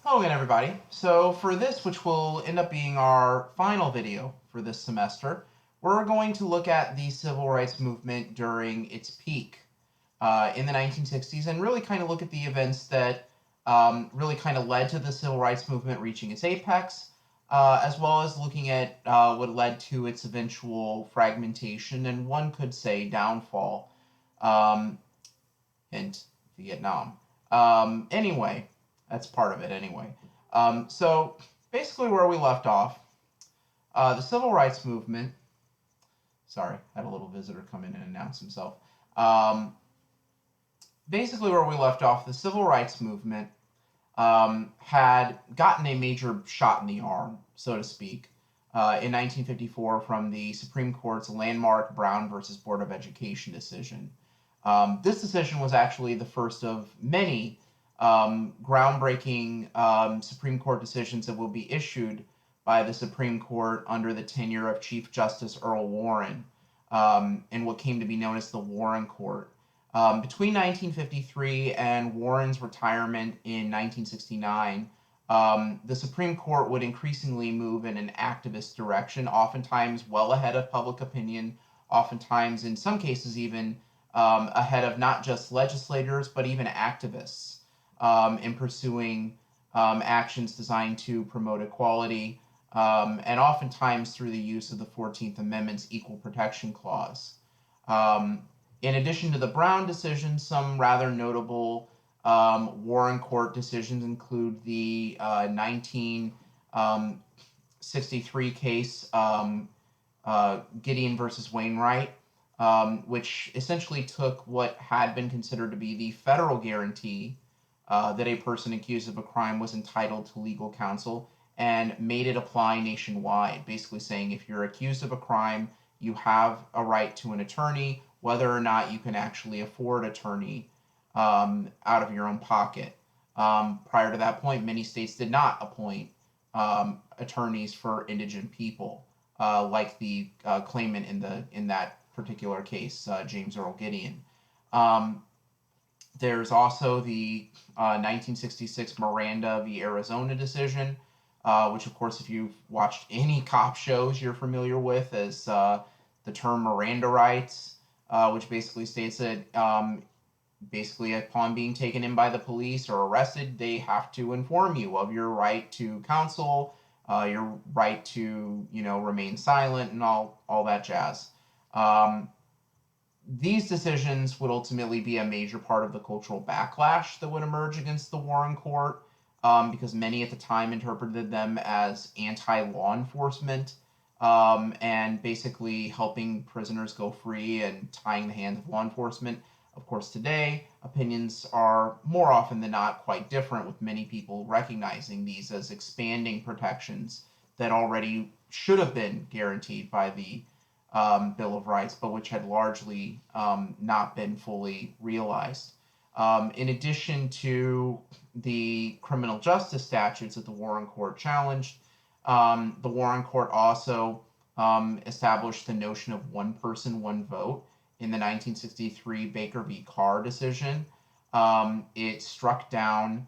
Hello again, everybody. So for this, which will end up being our final video for this semester, we're going to look at the civil rights movement during its peak in the 1960s and really kind of look at the events that really kind of led to the civil rights movement reaching its apex, as well as looking at what led to its eventual fragmentation and one could say downfall, um, hint, Vietnam. Anyway, that's part of it anyway. So basically, where we left off, the civil rights movement. Sorry, I had a little visitor come in and announce himself. Um, Basically, where we left off, the civil rights movement had gotten a major shot in the arm, so to speak, in 1954 from the Supreme Court's landmark Brown versus Board of Education decision. This decision was actually the first of many groundbreaking Supreme Court decisions that will be issued by the Supreme Court under the tenure of Chief Justice Earl Warren in what came to be known as the Warren Court. Between 1953 and Warren's retirement in 1969, the Supreme Court would increasingly move in an activist direction, oftentimes well ahead of public opinion, oftentimes, in some cases, even ahead of not just legislators, but even activists in pursuing actions designed to promote equality, and oftentimes through the use of the 14th Amendment's Equal Protection Clause. Um, in addition to the Brown decision, some rather notable Warren Court decisions include the 1963 case Gideon versus Wainwright, which essentially took what had been considered to be the federal guarantee that a person accused of a crime was entitled to legal counsel and made it apply nationwide, basically saying if you're accused of a crime, you have a right to an attorney, whether or not you can actually afford attorney out of your own pocket. Prior to that point, many states did not appoint attorneys for indigent people, like the claimant in that particular case, James Earl Gideon. Um, there's also the 1966 Miranda v. Arizona decision, which, of course, if you've watched any cop shows, you're familiar with as the term Miranda rights, which basically states that basically upon being taken in by the police or arrested, they have to inform you of your right to counsel, your right to remain silent, and all that jazz. Um, these decisions would ultimately be a major part of the cultural backlash that would emerge against the Warren Court, because many at the time interpreted them as anti-law enforcement and basically helping prisoners go free and tying the hands of law enforcement. Of course, today, opinions are more often than not quite different, with many people recognizing these as expanding protections that already should have been guaranteed by the Bill of Rights, but which had largely not been fully realized. In addition to the criminal justice statutes that the Warren Court challenged, the Warren Court also established the notion of one person, one vote in the 1963 Baker v. Carr decision. It struck down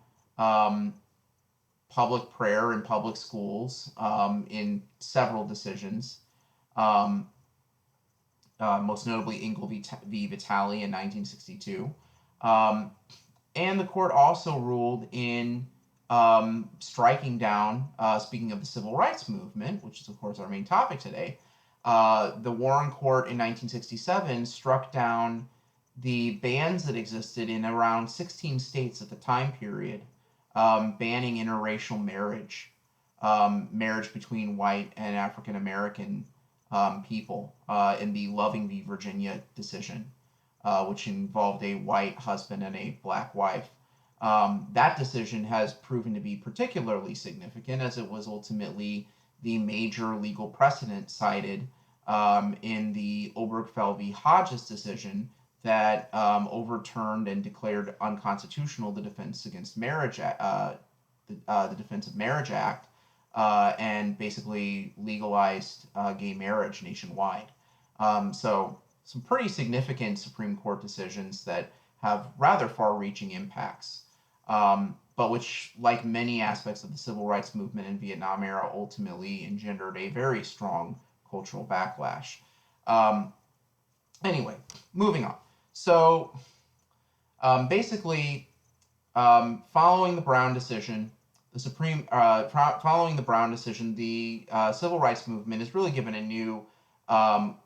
public prayer in public schools in several decisions. Um, Most notably Ingle v. Vitale in 1962. Um, and the court also ruled in striking down, speaking of the civil rights movement, which is, of course, our main topic today, the Warren Court in 1967 struck down the bans that existed in around 16 states at the time period, banning interracial marriage, marriage between white and African American people in the Loving v. Virginia decision, which involved a white husband and a black wife. That decision has proven to be particularly significant as it was ultimately the major legal precedent cited in the Obergefell v. Hodges decision that overturned and declared unconstitutional the Defense Against Marriage, the Defense of Marriage Act, and basically legalized gay marriage nationwide. So some pretty significant Supreme Court decisions that have rather far-reaching impacts. but which, like many aspects of the civil rights movement in Vietnam era, ultimately engendered a very strong cultural backlash. Um, anyway, moving on. So basically, following the Brown decision, following the Brown decision, the civil rights movement is really given a new, um,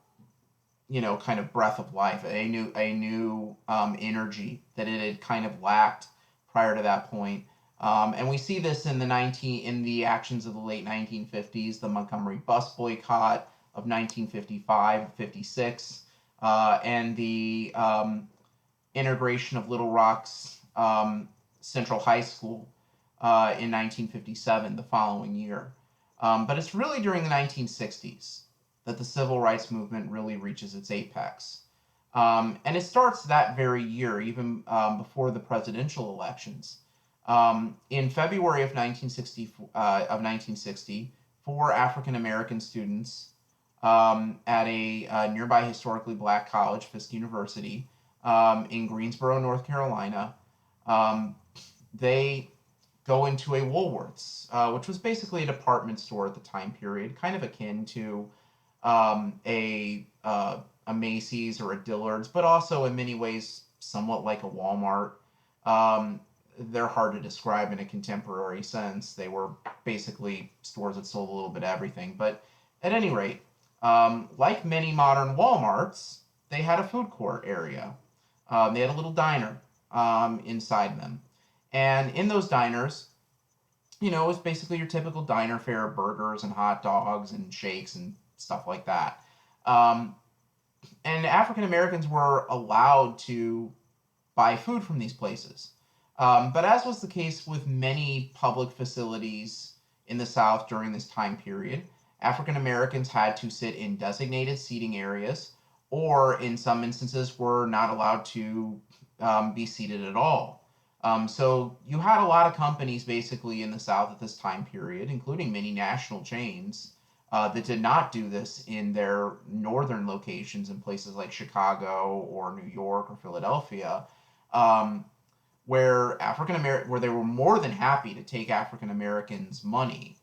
kind of breath of life, a new energy that it had kind of lacked prior to that point. And we see this in the actions of the late 1950s, the Montgomery bus boycott of 1955-56, and the integration of Little Rock's Central High School in 1957, the following year. But it's really during the 1960s that the civil rights movement really reaches its apex. And it starts that very year, even before the presidential elections. In February of 1960, four African American students at a nearby historically black college, Fisk University, in Greensboro, North Carolina, um, they go into a Woolworths, which was basically a department store at the time period, kind of akin to a Macy's or a Dillard's, but also in many ways somewhat like a Walmart. Um, they're hard to describe in a contemporary sense. They were basically stores that sold a little bit of everything. But at any rate, like many modern Walmarts, they had a food court area. They had a little diner inside them. And in those diners, it was basically your typical diner fare of burgers and hot dogs and shakes and stuff like that. Um, and African Americans were allowed to buy food from these places. But as was the case with many public facilities in the South during this time period, African Americans had to sit in designated seating areas, or in some instances, were not allowed to be seated at all. So you had a lot of companies basically in the South at this time period, including many national chains, that did not do this in their northern locations in places like Chicago or New York or Philadelphia, um, where they were more than happy to take African Americans' money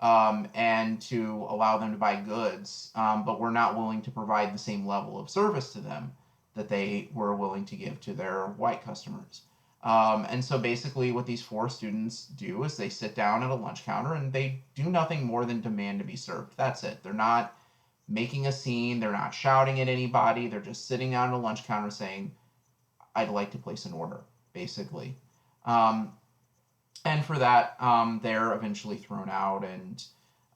and to allow them to buy goods, but were not willing to provide the same level of service to them that they were willing to give to their white customers. And so basically, what these four students do is they sit down at a lunch counter and they do nothing more than demand to be served. That's it. They're not making a scene, they're not shouting at anybody, they're just sitting down at a lunch counter saying, I'd like to place an order, basically. Um, and for that, they're eventually thrown out and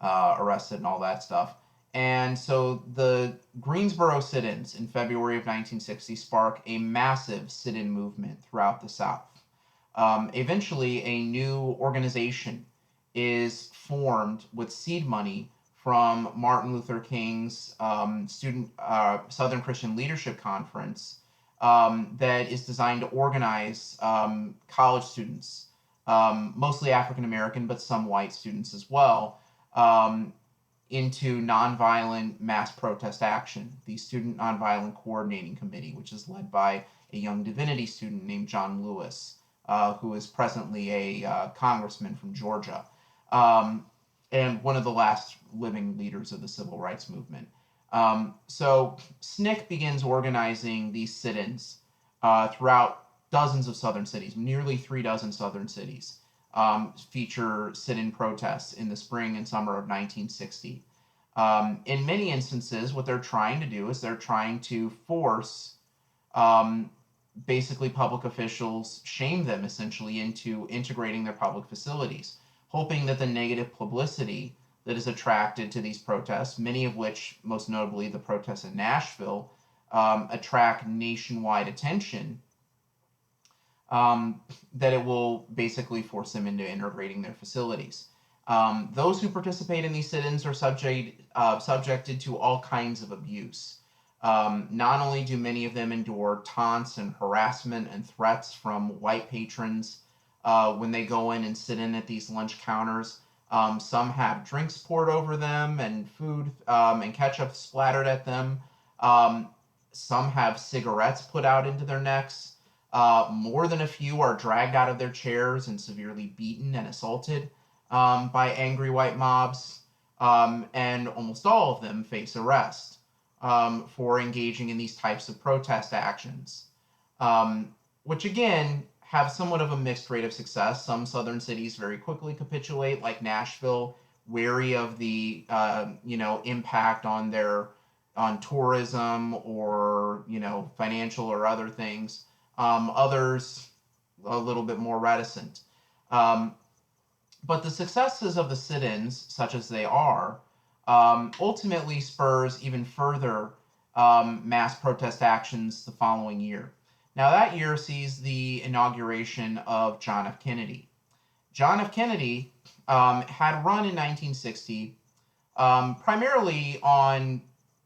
arrested and all that stuff. And so the Greensboro sit ins in February of 1960 spark a massive sit in movement throughout the South. Eventually, a new organization is formed with seed money from Martin Luther King's Southern Christian Leadership Conference that is designed to organize college students, mostly African American, but some white students as well, um, into nonviolent mass protest action, the Student Nonviolent Coordinating Committee, which is led by a young divinity student named John Lewis, who is presently a congressman from Georgia, and one of the last living leaders of the civil rights movement. So SNCC begins organizing these sit-ins throughout dozens of southern cities, nearly 3 dozen southern cities feature sit-in protests in the spring and summer of 1960. In many instances, what they're trying to do is they're trying to force um, basically public officials, shame them essentially into integrating their public facilities, hoping that the negative publicity that is attracted to these protests, many of which, most notably the protests in Nashville, attract nationwide attention, that it will basically force them into integrating their facilities. Those who participate in these sit-ins are subjected to all kinds of abuse. Not only do many of them endure taunts and harassment and threats from white patrons when they go in and sit in at these lunch counters, some have drinks poured over them and food and ketchup splattered at them. Some have cigarettes put out into their necks. More than a few are dragged out of their chairs and severely beaten and assaulted by angry white mobs, and almost all of them face arrest for engaging in these types of protest actions, which again have somewhat of a mixed rate of success. Some southern cities very quickly capitulate, like Nashville, wary of the impact on their on tourism or financial or other things. Others a little bit more reticent. Um, but the successes of the sit-ins, such as they are, ultimately spurs even further mass protest actions the following year. Now, that year sees the inauguration of John F. Kennedy. John F. Kennedy had run in 1960 primarily on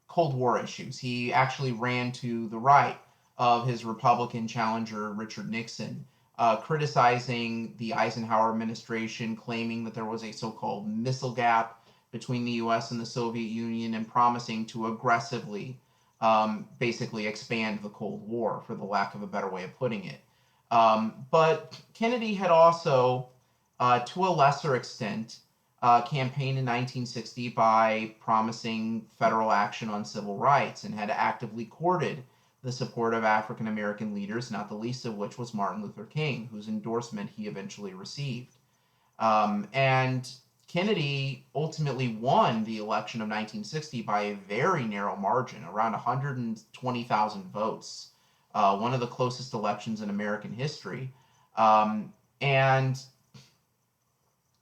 Cold War issues. He actually ran to the right of his Republican challenger, Richard Nixon, criticizing the Eisenhower administration, claiming that there was a so called missile gap between the US and the Soviet Union, and promising to aggressively basically expand the Cold War, for the lack of a better way of putting it. But Kennedy had also, to a lesser extent, campaigned in 1960 by promising federal action on civil rights, and had actively courted the support of African American leaders, not the least of which was Martin Luther King, whose endorsement he eventually received. And Kennedy ultimately won the election of 1960 by a very narrow margin, around 120,000 votes, one of the closest elections in American history. And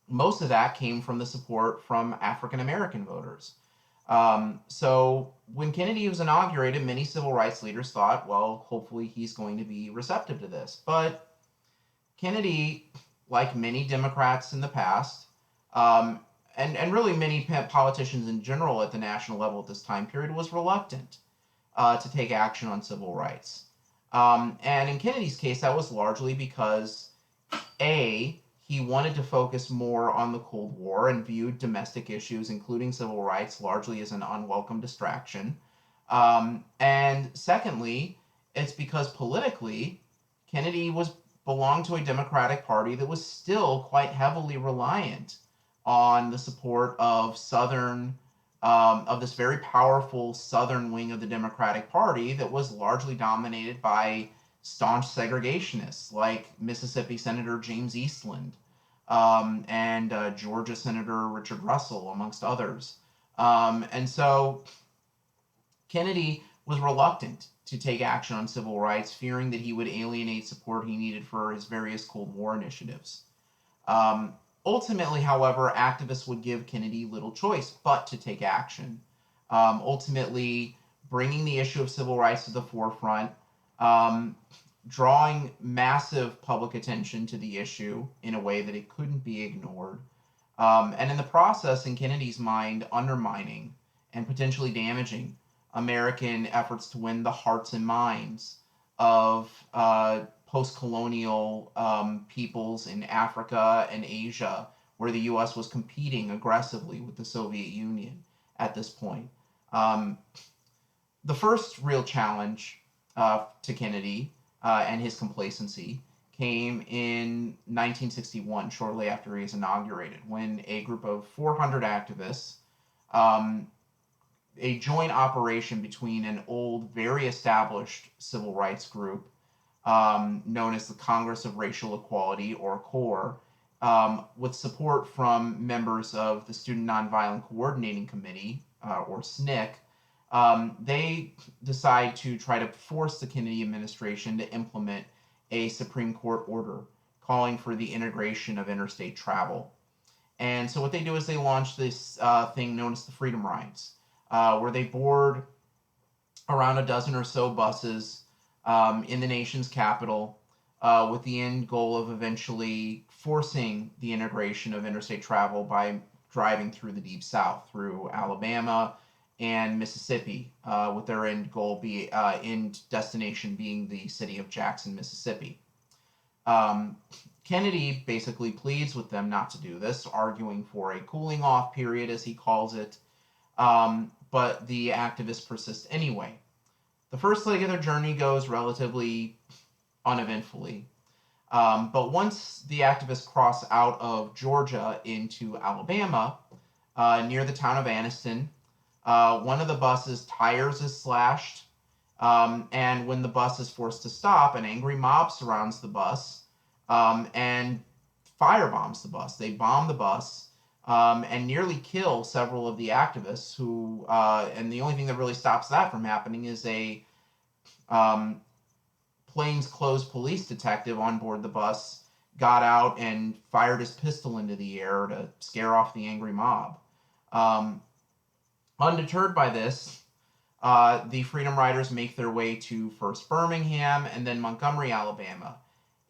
most of that came from the support from African American voters. So when Kennedy was inaugurated, many civil rights leaders thought, well, hopefully he's going to be receptive to this. But Kennedy, like many Democrats in the past, um, and really many politicians in general at the national level at this time period, was reluctant to take action on civil rights. And in Kennedy's case, that was largely because A, he wanted to focus more on the Cold War and viewed domestic issues, including civil rights, largely as an unwelcome distraction. And secondly, it's because politically, Kennedy belonged to a Democratic Party that was still quite heavily reliant on the support of of this very powerful Southern wing of the Democratic Party that was largely dominated by staunch segregationists like Mississippi Senator James Eastland, and Georgia Senator Richard Russell, amongst others. And so Kennedy was reluctant to take action on civil rights, fearing that he would alienate support he needed for his various Cold War initiatives. Um, Ultimately, however, activists would give Kennedy little choice but to take action, ultimately bringing the issue of civil rights to the forefront, um, drawing massive public attention to the issue in a way that it couldn't be ignored, and in the process, in Kennedy's mind, undermining and potentially damaging American efforts to win the hearts and minds of post colonial peoples in Africa and Asia, where the US was competing aggressively with the Soviet Union at this point. Um, the first real challenge to Kennedy and his complacency came in 1961, shortly after he was inaugurated, when a group of 400 activists, um, a joint operation between an old, very established civil rights group known as the Congress of Racial Equality, or CORE, with support from members of the Student Nonviolent Coordinating Committee, or SNCC. They decide to try to force the Kennedy administration to implement a Supreme Court order calling for the integration of interstate travel. And so what they do is they launch this thing known as the Freedom Rides, where they board around a dozen or so buses in the nation's capital, with the end goal of eventually forcing the integration of interstate travel by driving through the Deep South, through Alabama and Mississippi, with their end destination being the city of Jackson, Mississippi. Um, Kennedy basically pleads with them not to do this, arguing for a cooling off period, as he calls it, but the activists persist anyway. The first leg of their journey goes relatively uneventfully. But once the activists cross out of Georgia into Alabama, near the town of Anniston, one of the bus's tires is slashed, and when the bus is forced to stop, an angry mob surrounds the bus and firebombs the bus. They bomb the bus and nearly kill several of the activists who, and the only thing that really stops that from happening is a um, plainclothes police detective on board the bus got out and fired his pistol into the air to scare off the angry mob. Um, Undeterred by this, the Freedom Riders make their way to first Birmingham and then Montgomery, Alabama.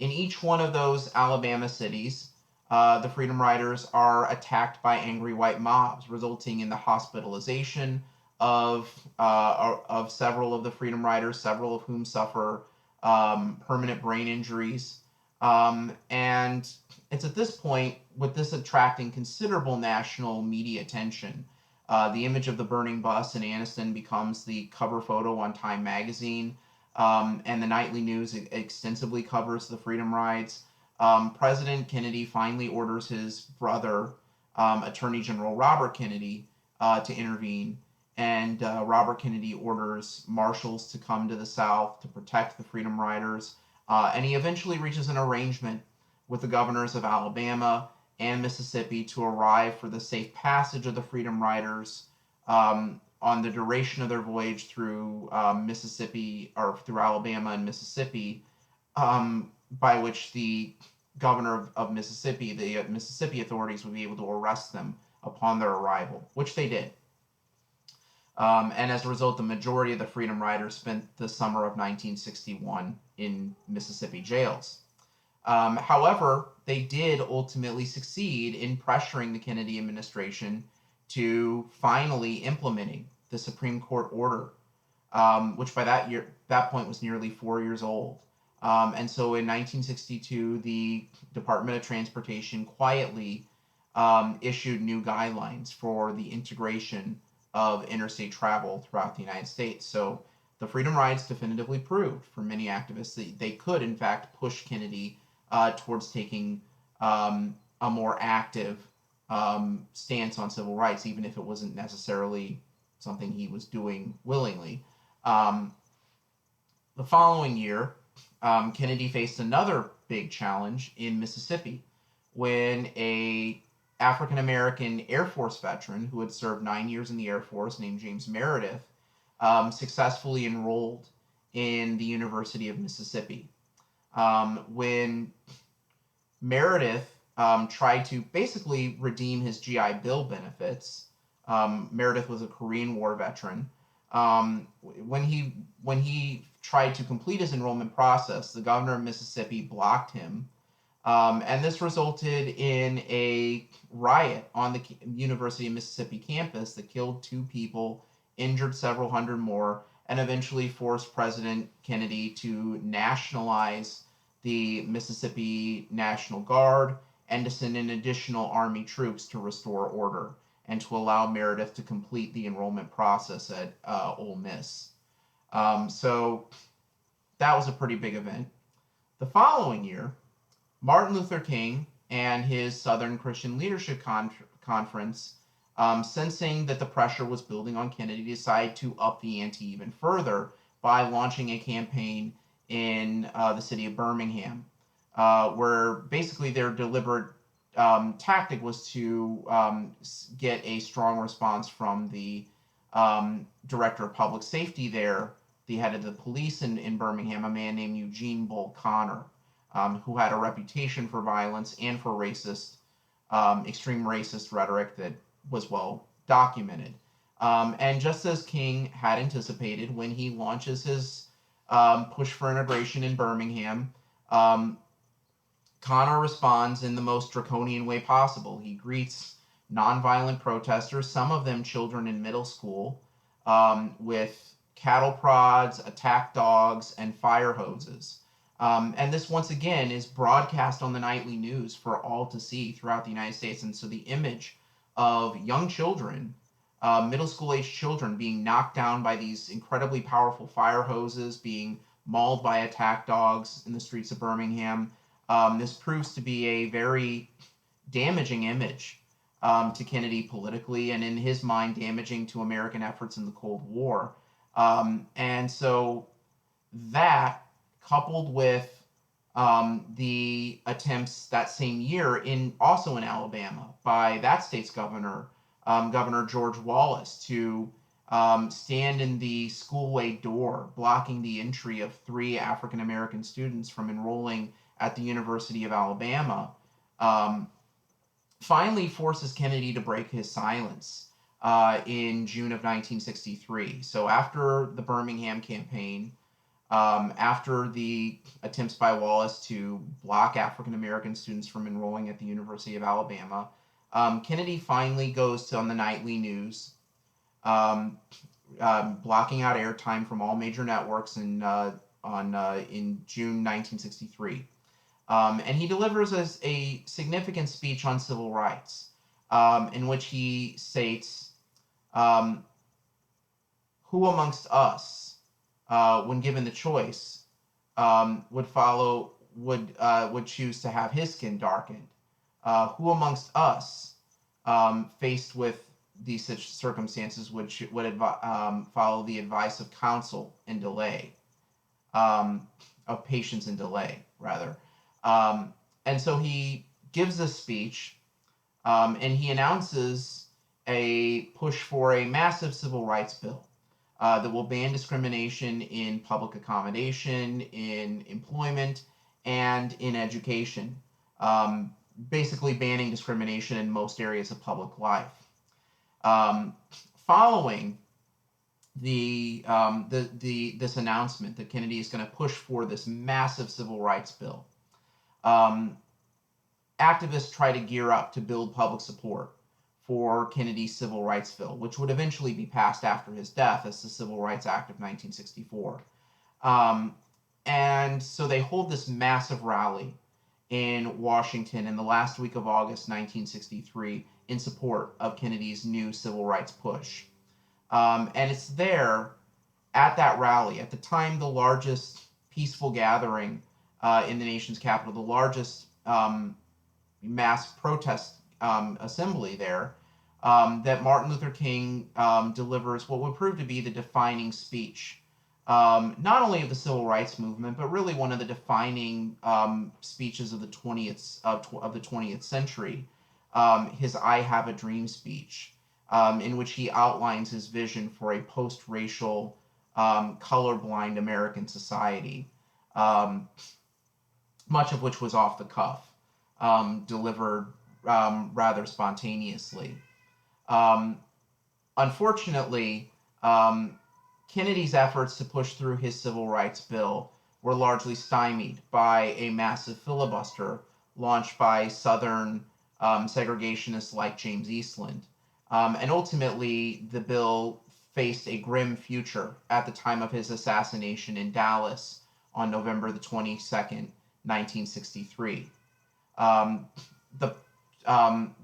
In each one of those Alabama cities, the Freedom Riders are attacked by angry white mobs, resulting in the hospitalization of several of the Freedom Riders, several of whom suffer permanent brain injuries. And it's at this point, with this attracting considerable national media attention, the image of the burning bus in Anniston becomes the cover photo on Time magazine, and the nightly news extensively covers the Freedom Rides. President Kennedy finally orders his brother, Attorney General Robert Kennedy, to intervene, and Robert Kennedy orders marshals to come to the South to protect the Freedom Riders, and he eventually reaches an arrangement with the governors of Alabama and Mississippi to arrive for the safe passage of the Freedom Riders on the duration of their voyage through Mississippi, or through Alabama and Mississippi, by which the governor of Mississippi, the Mississippi authorities would be able to arrest them upon their arrival, which they did. And as a result, the majority of the Freedom Riders spent the summer of 1961 in Mississippi jails. However, they did ultimately succeed in pressuring the Kennedy administration to finally implementing the Supreme Court order, which by that point was nearly 4 years old. And so in 1962, the Department of Transportation quietly issued new guidelines for the integration of interstate travel throughout the United States. So the Freedom Rides definitively proved for many activists that they could, in fact, push Kennedy towards taking a more active stance on civil rights, even if it wasn't necessarily something he was doing willingly. The following year, Kennedy faced another big challenge in Mississippi when a African American Air Force veteran who had served 9 years in the Air Force, named James Meredith, successfully enrolled in the University of Mississippi. When Meredith tried to basically redeem his GI Bill benefits, Meredith was a Korean War veteran. When he tried to complete his enrollment process, the governor of Mississippi blocked him, and this resulted in a riot on the University of Mississippi campus that killed 2 people, injured several hundred more, and eventually forced President Kennedy to nationalize the Mississippi National Guard and to send in additional Army troops to restore order and to allow Meredith to complete the enrollment process at Ole Miss. So that was a pretty big event. The following year, Martin Luther King and his Southern Christian Leadership Conference, sensing that the pressure was building on Kennedy, decided to up the ante even further by launching a campaign in the city of Birmingham, where basically their deliberate tactic was to get a strong response from the director of public safety there, the head of the police in Birmingham, a man named Eugene Bull Connor, who had a reputation for violence and for extreme racist rhetoric that was well documented. And just as King had anticipated, when he launches his push for integration in Birmingham, Connor responds in the most draconian way possible. He greets nonviolent protesters, some of them children in middle school, with cattle prods, attack dogs, and fire hoses. And this, once again, is broadcast on the nightly news for all to see throughout the United States. And so the image of young children, middle school age children, being knocked down by these incredibly powerful fire hoses, being mauled by attack dogs in the streets of Birmingham. This proves to be a very damaging image to Kennedy politically, and in his mind, damaging to American efforts in the Cold War. And so that, coupled with the attempts that same year also in Alabama by that state's governor, Governor George Wallace, to stand in the schoolway door, blocking the entry of 3 African American students from enrolling at the University of Alabama, um, finally forces Kennedy to break his silence in June of 1963. So after the Birmingham campaign, after the attempts by Wallace to block African American students from enrolling at the University of Alabama, Kennedy finally goes on the nightly news, um, blocking out airtime from all major networks in June 1963. And he delivers a significant speech on civil rights, in which he states, um, "Who amongst us, when given the choice, would choose to have his skin darkened? Who amongst us, faced with these such circumstances, would follow the advice of counsel and delay, of patience and delay, rather?" Um, and so he gives this speech, and he announces a push for a massive civil rights bill that will ban discrimination in public accommodation, in employment, and in education, um, basically banning discrimination in most areas of public life. Um, Following this announcement that Kennedy is going to push for this massive civil rights bill, um, activists try to gear up to build public support for Kennedy's Civil Rights Bill, which would eventually be passed after his death as the Civil Rights Act of 1964. Um, and so they hold this massive rally in Washington in the last week of August 1963 in support of Kennedy's new civil rights push. And it's there at that rally, at the time the largest peaceful gathering in the nation's capital, the largest mass protest assembly there, that Martin Luther King delivers what would prove to be the defining speech, not only of the civil rights movement, but really one of the defining speeches of the 20th century, his "I Have a Dream" speech, in which he outlines his vision for a post-racial, colorblind American society, um, much of which was off the cuff, delivered rather spontaneously. Um, Unfortunately, Kennedy's efforts to push through his civil rights bill were largely stymied by a massive filibuster launched by Southern segregationists like James Eastland. And ultimately, the bill faced a grim future at the time of his assassination in Dallas on November the 22nd, 1963. Um, the,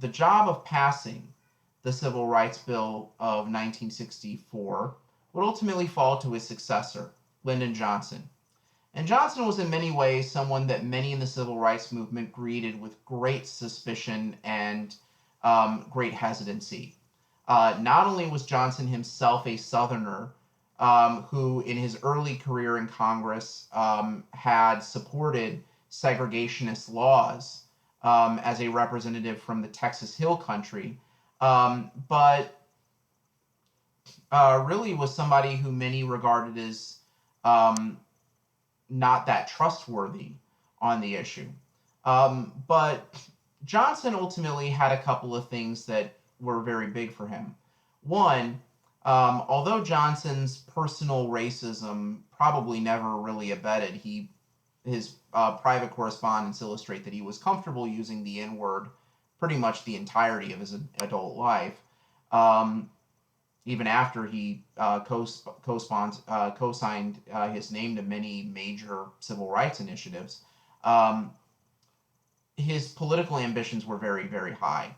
the job of passing the Civil Rights Bill of 1964 would ultimately fall to his successor, Lyndon Johnson. And Johnson was in many ways someone that many in the civil rights movement greeted with great suspicion and great hesitancy. Not only was Johnson himself a Southerner who, in his early career in Congress, had supported segregationist laws as a representative from the Texas Hill Country, but really was somebody who many regarded as um, not that trustworthy on the issue. But Johnson ultimately had a couple of things that were very big for him. One, although Johnson's personal racism probably never really abetted, his private correspondence illustrate that he was comfortable using the N word pretty much the entirety of his adult life, um, even after he co-signed his name to many major civil rights initiatives. Um, his political ambitions were very, very high.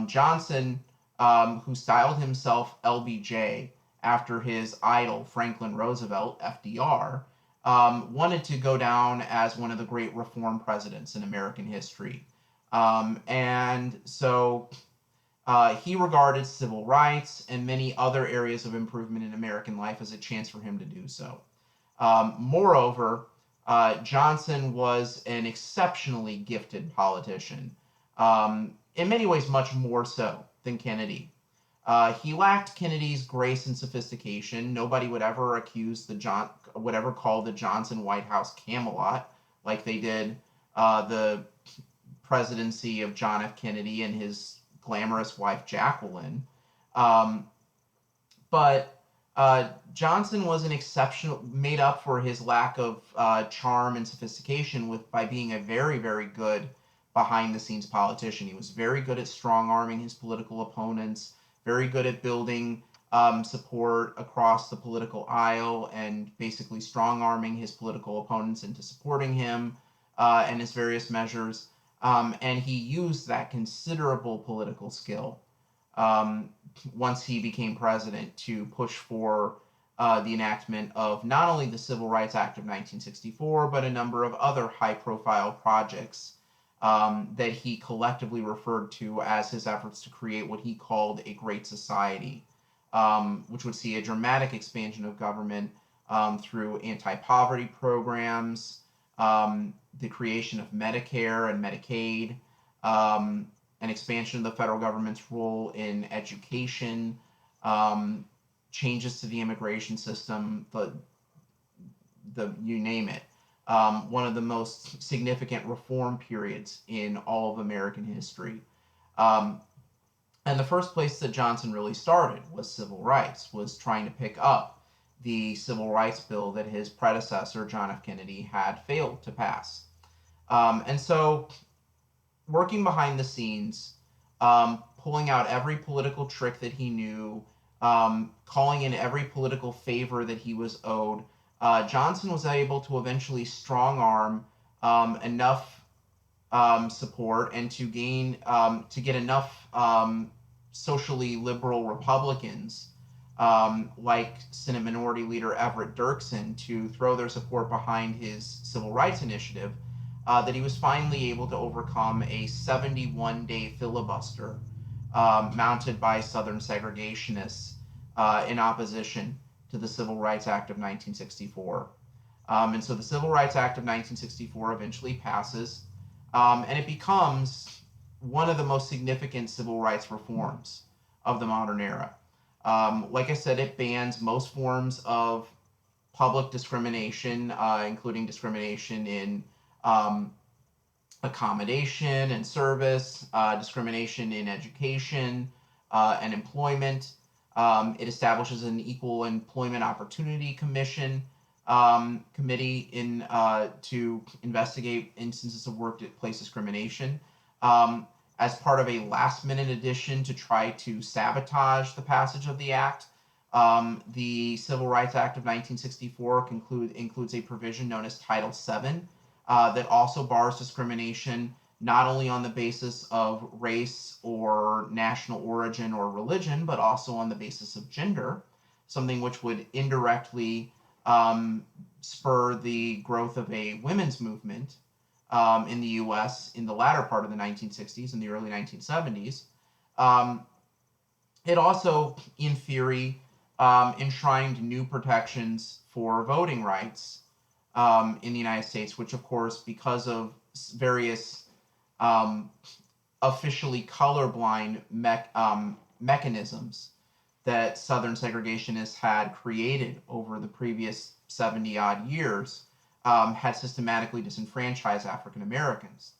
Johnson, who styled himself LBJ after his idol Franklin Roosevelt, FDR, wanted to go down as one of the great reform presidents in American history. And so he regarded civil rights and many other areas of improvement in American life as a chance for him to do so. Moreover, Johnson was an exceptionally gifted politician, in many ways, much more so than Kennedy. He lacked Kennedy's grace and sophistication. Nobody would ever call the Johnson White House Camelot like they did the presidency of John F. Kennedy and his glamorous wife Jacqueline. Um, but Johnson was an exceptional, made up for his lack of charm and sophistication by being a very, very good behind the scenes politician. He was very good at strong arming his political opponents, very good at building support across the political aisle, and basically strong arming his political opponents into supporting him and his various measures. And he used that considerable political skill um, once he became president to push for the enactment of not only the Civil Rights Act of 1964, but a number of other high profile projects that he collectively referred to as his efforts to create what he called a great society, which would see a dramatic expansion of government through anti poverty programs, the creation of Medicare and Medicaid, an expansion of the federal government's role in education, um, changes to the immigration system, the you name it. One of the most significant reform periods in all of American history. Um, and the first place that Johnson really started was civil rights, was trying to pick up the civil rights bill that his predecessor, John F. Kennedy, had failed to pass. And so, working behind the scenes, pulling out every political trick that he knew, calling in every political favor that he was owed, Johnson was able to eventually strong arm enough support and to get enough socially liberal Republicans like Senate Minority Leader Everett Dirksen to throw their support behind his civil rights initiative, that he was finally able to overcome a 71-day filibuster mounted by Southern segregationists in opposition to the Civil Rights Act of 1964. And so the Civil Rights Act of 1964 eventually passes, and it becomes one of the most significant civil rights reforms of the modern era. Like I said, it bans most forms of public discrimination, including discrimination in um, accommodation and service, discrimination in education and employment. It establishes an Equal Employment Opportunity Commission committee to investigate instances of workplace discrimination. Um, as part of a last minute addition to try to sabotage the passage of the act, the Civil Rights Act of 1964 includes a provision known as Title VII that also bars discrimination not only on the basis of race or national origin or religion, but also on the basis of gender, something which would indirectly spur the growth of a women's movement in the US in the latter part of the 1960s and the early 1970s. Um, it also, in theory, enshrined new protections for voting rights in the United States, which, of course, because of various um, officially colorblind mechanisms that Southern segregationists had created over the previous 70 odd years, had systematically disenfranchised African Americans.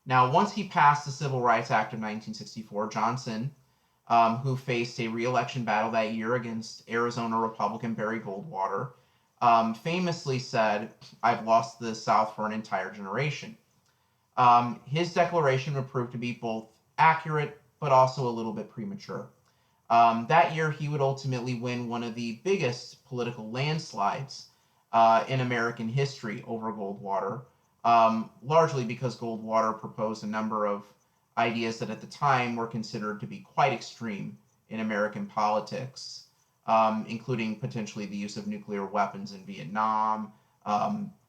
Now, once he passed the Civil Rights Act of 1964, Johnson, who faced a re-election battle that year against Arizona Republican Barry Goldwater, famously said, "I've lost the South for an entire generation." His declaration would prove to be both accurate but also a little bit premature. That year, he would ultimately win one of the biggest political landslides in American history over Goldwater, largely because Goldwater proposed a number of ideas that at the time were considered to be quite extreme in American politics, including potentially the use of nuclear weapons in Vietnam,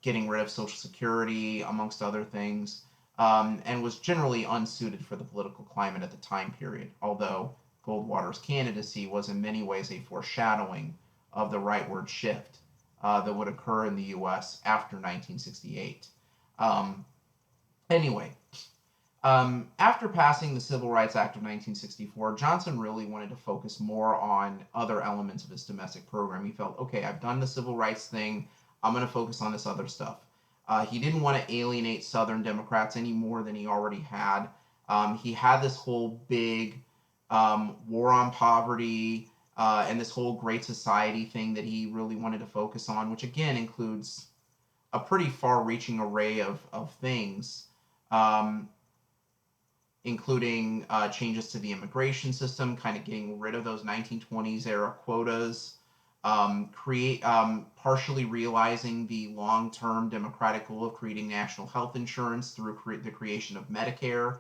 getting rid of Social Security, amongst other things, and was generally unsuited for the political climate at the time period, although Goldwater's candidacy was in many ways a foreshadowing of the rightward shift that would occur in the U.S. after 1968. Um, anyway, after passing the Civil Rights Act of 1964, Johnson really wanted to focus more on other elements of his domestic program. He felt, okay, I've done the civil rights thing. I'm going to focus on this other stuff. He didn't want to alienate Southern Democrats any more than he already had. He had this whole big war on poverty and this whole Great Society thing that he really wanted to focus on, which again includes a pretty far-reaching array of things. Um, Including changes to the immigration system, kind of getting rid of those 1920s era quotas, partially realizing the long-term Democratic goal of creating national health insurance through the creation of Medicare,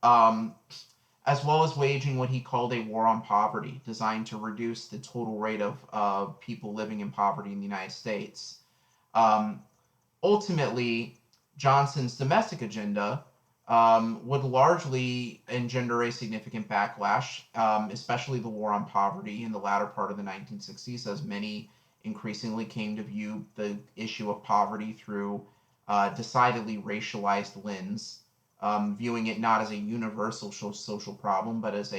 um, as well as waging what he called a war on poverty, designed to reduce the total rate of people living in poverty in the United States. Um, Ultimately, Johnson's domestic agenda would largely engender a significant backlash, especially the war on poverty in the latter part of the 1960s, as many increasingly came to view the issue of poverty through decidedly racialized lens, viewing it not as a universal social problem, but as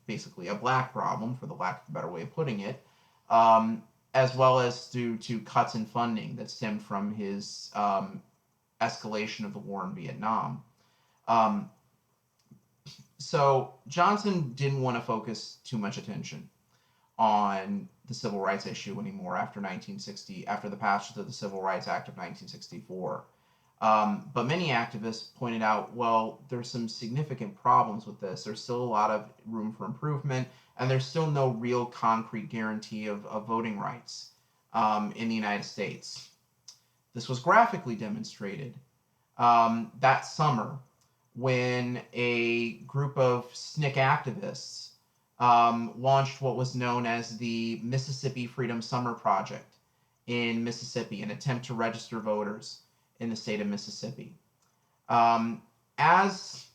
basically a black problem, for the lack of a better way of putting it. As well as due to cuts in funding that stemmed from his escalation of the war in Vietnam. Um, so Johnson didn't want to focus too much attention on the civil rights issue anymore after 1960, after the passage of the Civil Rights Act of 1964. But many activists pointed out, well, there's some significant problems with this. There's still a lot of room for improvement, and there's still no real concrete guarantee of voting rights in the United States. This was graphically demonstrated that summer when a group of SNCC activists launched what was known as the Mississippi Freedom Summer Project in Mississippi, an attempt to register voters in the state of Mississippi. As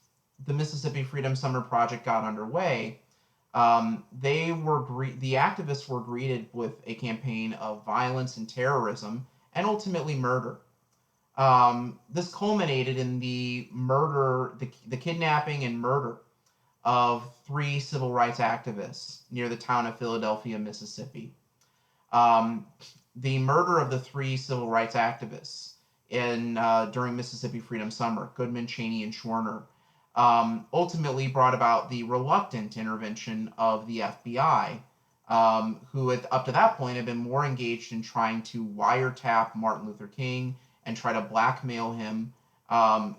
the Mississippi Freedom Summer Project got underway, the activists were greeted with a campaign of violence and terrorism and ultimately murder. This culminated in the kidnapping and murder of 3 civil rights activists near the town of Philadelphia, Mississippi. Um, the murder of the 3 civil rights activists during Mississippi Freedom Summer, Goodman, Cheney, and Schwerner, ultimately brought about the reluctant intervention of the FBI, who up to that point had been more engaged in trying to wiretap Martin Luther King and try to blackmail him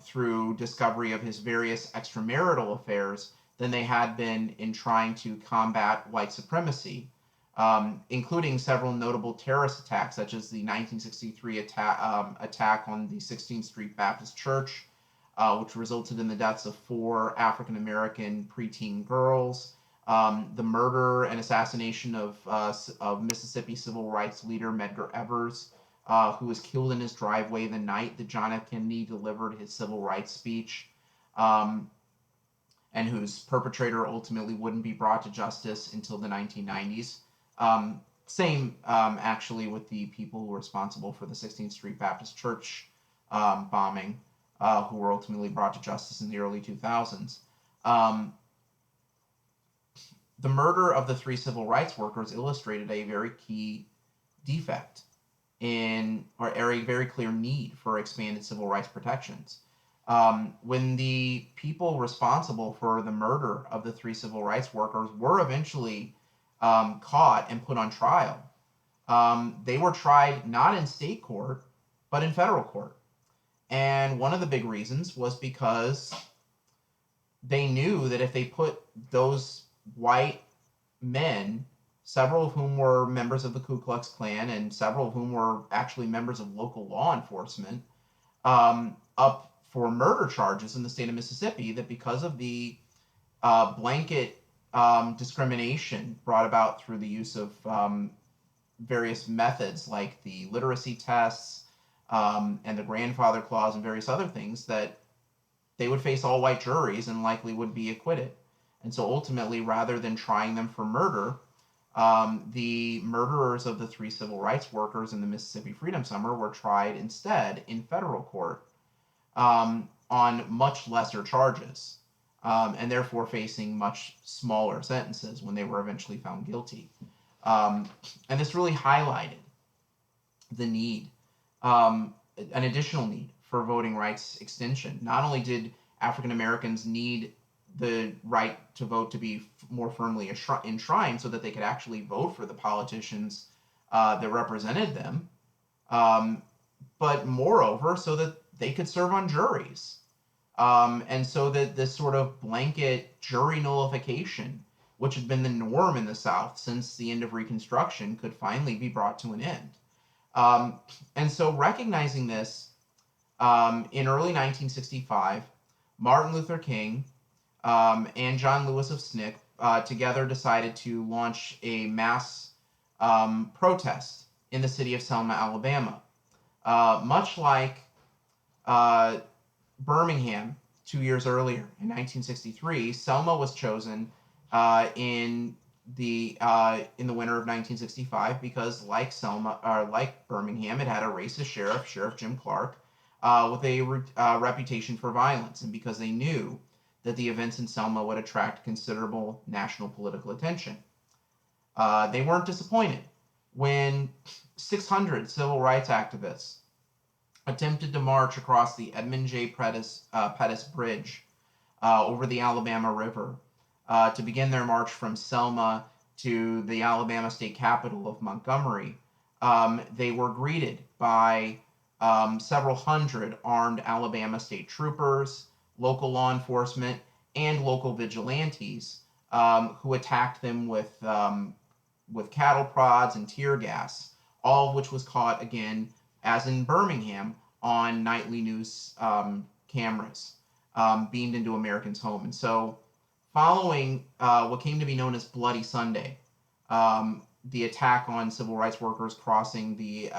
through discovery of his various extramarital affairs than they had been in trying to combat white supremacy, including several notable terrorist attacks, such as the 1963 attack on the 16th Street Baptist Church, which resulted in the deaths of 4 African American preteen girls, the murder and assassination of Mississippi civil rights leader Medgar Evers, who was killed in his driveway the night that John F. Kennedy delivered his civil rights speech, and whose perpetrator ultimately wouldn't be brought to justice until the 1990s. Same, actually, with the people who were responsible for the 16th Street Baptist Church bombing, who were ultimately brought to justice in the early 2000s. The murder of the 3 civil rights workers illustrated a very key defect or a very clear need for expanded civil rights protections. When the people responsible for the murder of the 3 civil rights workers were eventually caught and put on trial, they were tried not in state court, but in federal court. And one of the big reasons was because they knew that if they put those white men, several of whom were members of the Ku Klux Klan and several of whom were actually members of local law enforcement, up for murder charges in the state of Mississippi, that because of the blanket discrimination brought about through the use of various methods like the literacy tests, and the grandfather clause and various other things, that they would face all white juries and likely would be acquitted. And so ultimately, rather than trying them for murder, the murderers of the three civil rights workers in the Mississippi Freedom Summer were tried instead in federal court on much lesser charges, and therefore facing much smaller sentences when they were eventually found guilty. And this really highlighted the need, an additional need for voting rights extension. Not only did African Americans need the right to vote to be more firmly enshrined so that they could actually vote for the politicians that represented them, but moreover, so that they could serve on juries. And so that this sort of blanket jury nullification, which had been the norm in the South since the end of Reconstruction, could finally be brought to an end. And so recognizing this, in early 1965, Martin Luther King and John Lewis of SNCC together decided to launch a mass protest in the city of Selma, Alabama. Much like Birmingham 2 years earlier in 1963, Selma was chosen in the winter of 1965 because, like like Birmingham, it had a racist sheriff, Sheriff Jim Clark, with a reputation for violence, and because they knew that the events in Selma would attract considerable national political attention. They weren't disappointed when 600 civil rights activists attempted to march across the Edmund J. Pettus Bridge over the Alabama River to begin their march from Selma to the Alabama state capital of Montgomery. They were greeted by several hundred armed Alabama state troopers, local law enforcement, and local vigilantes who attacked them with cattle prods and tear gas, all of which was caught, again, as in Birmingham, on nightly news cameras beamed into Americans' home. And so following what came to be known as Bloody Sunday, the attack on civil rights workers crossing the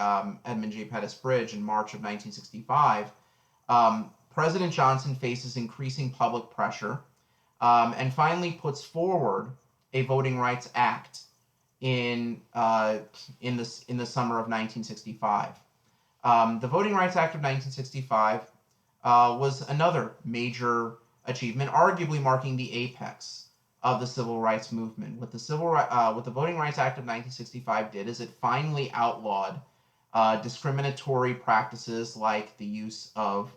Edmund J. Pettus Bridge in March of 1965, President Johnson faces increasing public pressure and finally puts forward a Voting Rights Act in the summer of 1965. The Voting Rights Act of 1965 was another major achievement, arguably marking the apex of the civil rights movement. What the Voting Rights Act of 1965 did is it finally outlawed discriminatory practices like the use of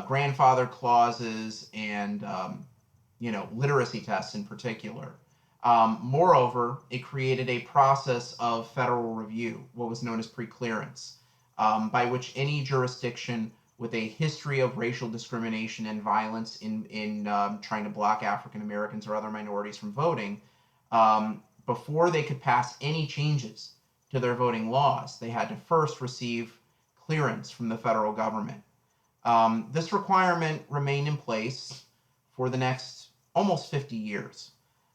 grandfather clauses and literacy tests in particular. Moreover, it created a process of federal review, what was known as preclearance, by which any jurisdiction with a history of racial discrimination and violence in trying to block African Americans or other minorities from voting, before they could pass any changes to their voting laws, they had to first receive clearance from the federal government. This requirement remained in place for the next almost 50 years.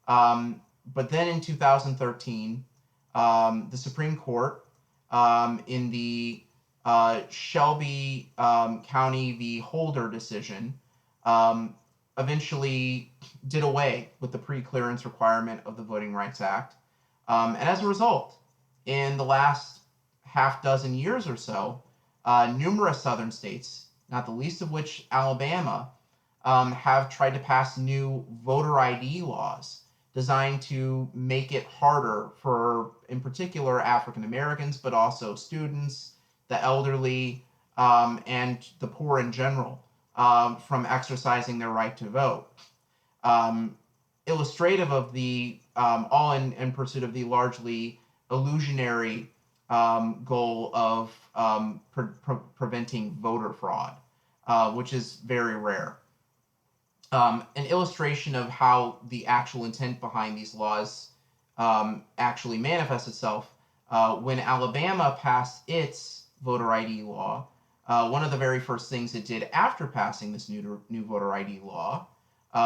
But then in 2013, the Supreme Court, in the Shelby County v. Holder decision, eventually did away with the pre-clearance requirement of the Voting Rights Act. And as a result, in the last half dozen years or so, numerous southern states, not the least of which Alabama, have tried to pass new voter ID laws designed to make it harder for, in particular, African Americans, but also students, the elderly, and the poor in general, from exercising their right to vote. Illustrative of the, all in pursuit of the largely illusionary goal of preventing voter fraud, which is very rare. An illustration of how the actual intent behind these laws actually manifests itself, when Alabama passed its voter ID law, one of the very first things it did after passing this new voter ID law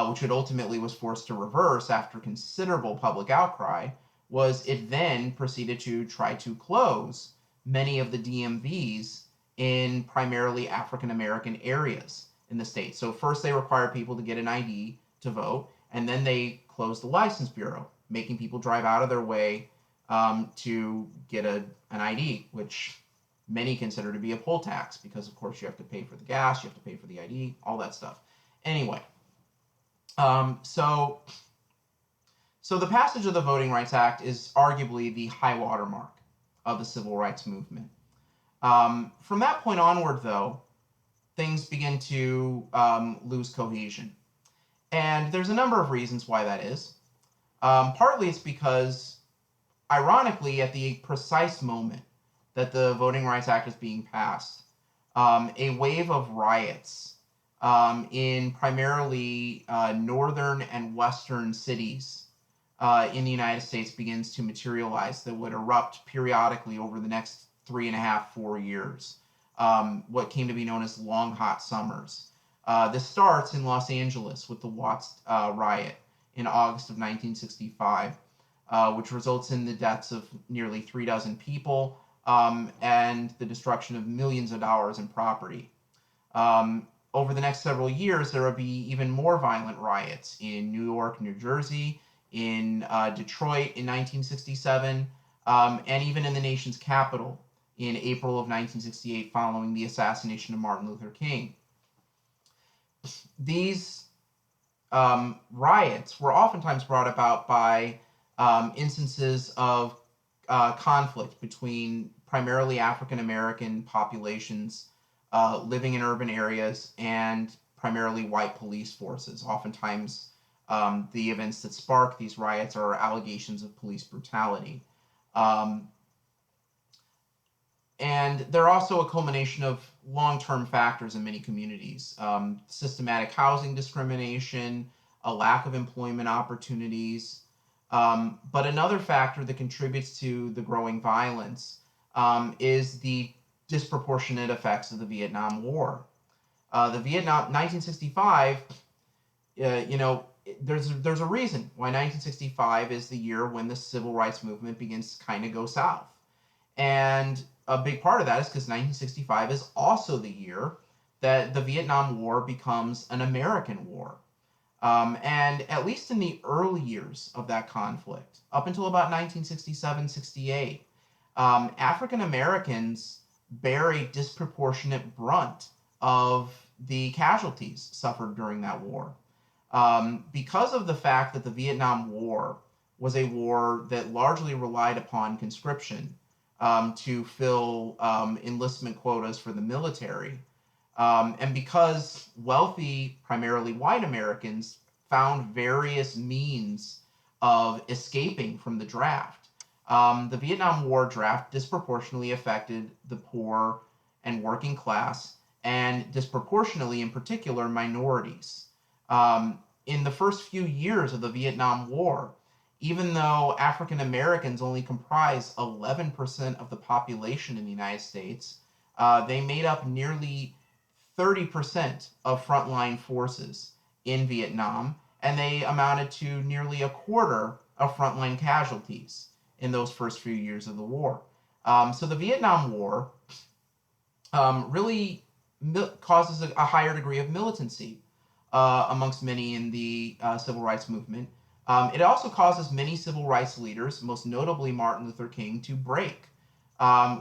which it ultimately was forced to reverse after considerable public outcry, was it then proceeded to try to close many of the DMVs in primarily African American areas in the state. So first they required people to get an ID to vote, and then they closed the license bureau, making people drive out of their way to get an ID, which many consider to be a poll tax because, of course, you have to pay for the gas, you have to pay for the ID, all that stuff. Anyway, so the passage of the Voting Rights Act is arguably the high watermark of the civil rights movement. From that point onward, though, things begin to lose cohesion. And there's a number of reasons why that is. Partly it's because, ironically, at the precise moment that the Voting Rights Act is being passed, a wave of riots in primarily northern and western cities in the United States begins to materialize that would erupt periodically over the next 3.5, 4 years, what came to be known as long hot summers. This starts in Los Angeles with the Watts riot in August of 1965, which results in the deaths of nearly 3 dozen people and the destruction of millions of dollars in property. Over the next several years, there will be even more violent riots in New York, New Jersey, in Detroit in 1967, and even in the nation's capital in April of 1968 following the assassination of Martin Luther King. These riots were oftentimes brought about by instances of conflict between primarily African American populations living in urban areas and primarily white police forces. Oftentimes, the events that spark these riots are allegations of police brutality. And they're also a culmination of long-term factors in many communities. Systematic housing discrimination, a lack of employment opportunities. But another factor that contributes to the growing violence is the disproportionate effects of the Vietnam War. The Vietnam 1965, there's a reason why 1965 is the year when the civil rights movement begins to kind of go south. And a big part of that is because 1965 is also the year that the Vietnam War becomes an American war. And at least in the early years of that conflict, up until about 1967, 68, African Americans bear a disproportionate brunt of the casualties suffered during that war. Because of the fact that the Vietnam War was a war that largely relied upon conscription to fill enlistment quotas for the military, and because wealthy, primarily white Americans found various means of escaping from the draft, the Vietnam War draft disproportionately affected the poor and working class, and disproportionately, in particular, minorities. In the first few years of the Vietnam War, even though African Americans only comprise 11% of the population in the United States, they made up nearly 30% of frontline forces in Vietnam, and they amounted to nearly a quarter of frontline casualties in those first few years of the war. So the Vietnam War really causes a higher degree of militancy amongst many in the civil rights movement. It also causes many civil rights leaders, most notably Martin Luther King, to break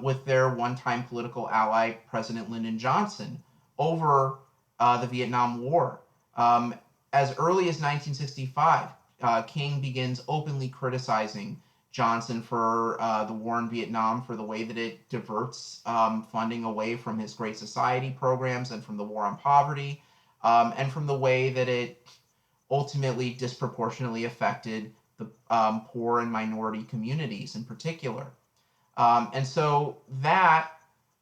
with their one-time political ally, President Lyndon Johnson, over the Vietnam War. As early as 1965, King begins openly criticizing Johnson for the war in Vietnam, for the way that it diverts funding away from his Great Society programs and from the war on poverty, and from the way that it ultimately disproportionately affected the poor and minority communities in particular. And so that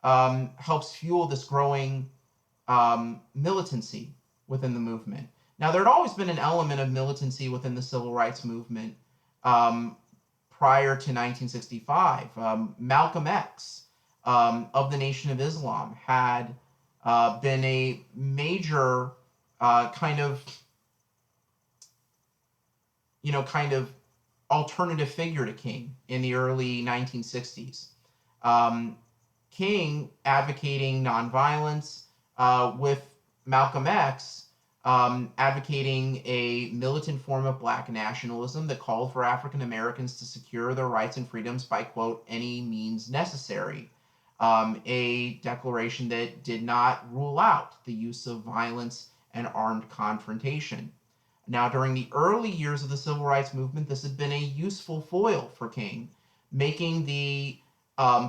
helps fuel this growing militancy within the movement. Now, there had always been an element of militancy within the civil rights movement prior to 1965. Malcolm X of the Nation of Islam had been a major kind of kind of alternative figure to King in the early 1960s. Um, King advocating nonviolence, with Malcolm X advocating a militant form of black nationalism that called for African Americans to secure their rights and freedoms by, quote, any means necessary. A declaration that did not rule out the use of violence and armed confrontation. Now, during the early years of the civil rights movement, this had been a useful foil for King, making the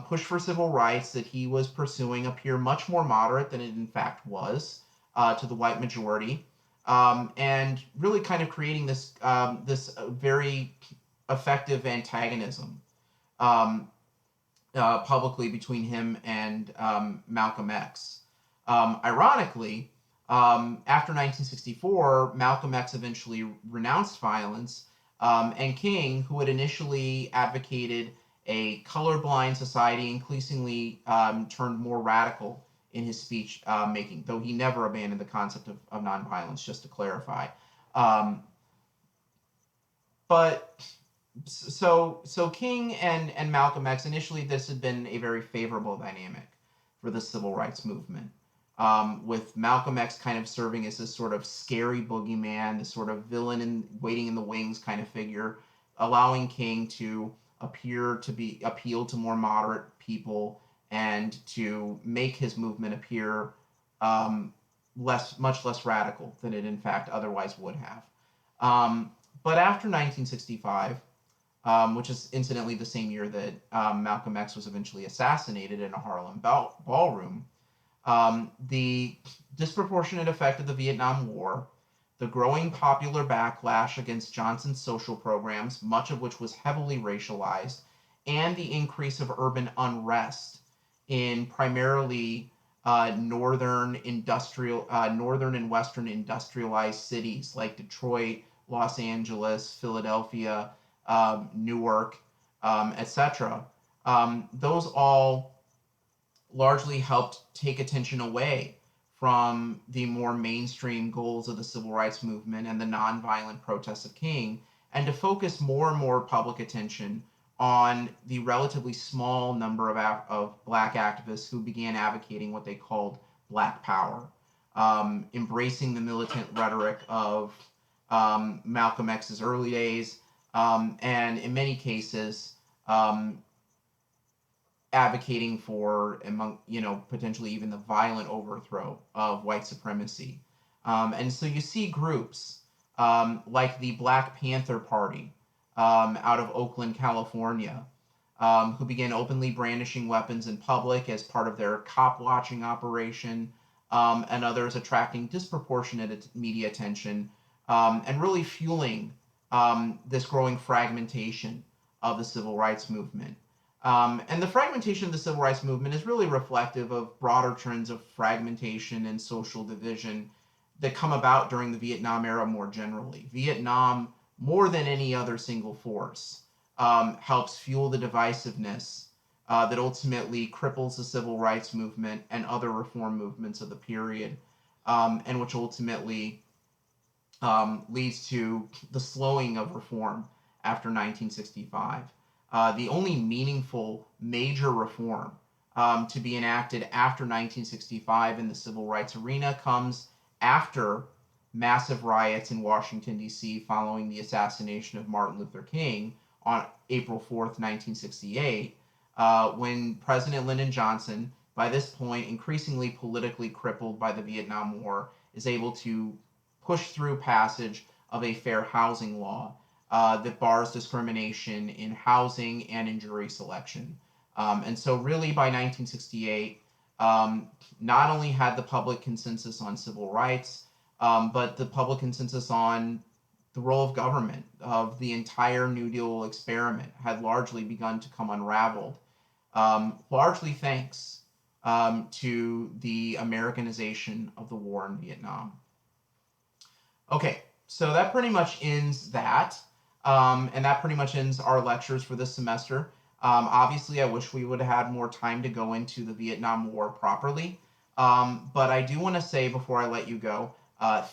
push for civil rights that he was pursuing appear much more moderate than it in fact was to the white majority, and really kind of creating this very effective antagonism um, publicly between him and Malcolm X. Ironically, after 1964, Malcolm X eventually renounced violence, and King, who had initially advocated a colorblind society, increasingly turned more radical in his speech making, though he never abandoned the concept of nonviolence, just to clarify. Um, but so King and Malcolm X, initially this had been a very favorable dynamic for the civil rights movement, with Malcolm X kind of serving as this sort of scary boogeyman, this sort of villain in waiting in the wings kind of figure, allowing King to appeal to more moderate people and to make his movement appear um, much less radical than it in fact otherwise would have. Um, but after 1965, which is incidentally the same year that Malcolm X was eventually assassinated in a Harlem ballroom, the disproportionate effect of the Vietnam War, the growing popular backlash against Johnson's social programs, much of which was heavily racialized, and the increase of urban unrest in primarily northern and western industrialized cities like Detroit, Los Angeles, Philadelphia, Newark, etc. Those all largely helped take attention away from the more mainstream goals of the civil rights movement and the nonviolent protests of King, and to focus more and more public attention on the relatively small number of black activists who began advocating what they called black power, embracing the militant rhetoric of Malcolm X's early days, and in many cases, advocating for, among potentially even the violent overthrow of white supremacy. And so you see groups like the Black Panther Party out of Oakland, California, who began openly brandishing weapons in public as part of their cop watching operation, and others attracting disproportionate media attention, and really fueling this growing fragmentation of the civil rights movement. And the fragmentation of the civil rights movement is really reflective of broader trends of fragmentation and social division that come about during the Vietnam era more generally. Vietnam, more than any other single force, helps fuel the divisiveness that ultimately cripples the civil rights movement and other reform movements of the period, and which ultimately leads to the slowing of reform after 1965. The only meaningful major reform to be enacted after 1965 in the civil rights arena comes after massive riots in Washington, D.C., following the assassination of Martin Luther King on April 4th, 1968, when President Lyndon Johnson, by this point increasingly politically crippled by the Vietnam War, is able to push through passage of a fair housing law that bars discrimination in housing and in jury selection. And so, really, by 1968, not only had the public consensus on civil rights, but the public consensus on the role of government, of the entire New Deal experiment, had largely begun to come unraveled, largely thanks to the Americanization of the war in Vietnam. Okay, so that pretty much ends that. And that pretty much ends our lectures for this semester. Obviously, I wish we would have had more time to go into the Vietnam War properly. But I do want to say before I let you go,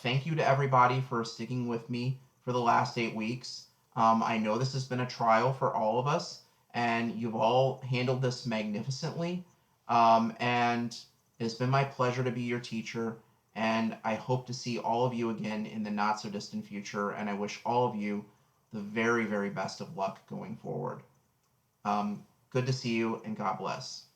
thank you to everybody for sticking with me for the last 8 weeks. I know this has been a trial for all of us, and you've all handled this magnificently. And it's been my pleasure to be your teacher, and I hope to see all of you again in the not so distant future. And I wish all of you the very, very best of luck going forward. Good to see you, and God bless.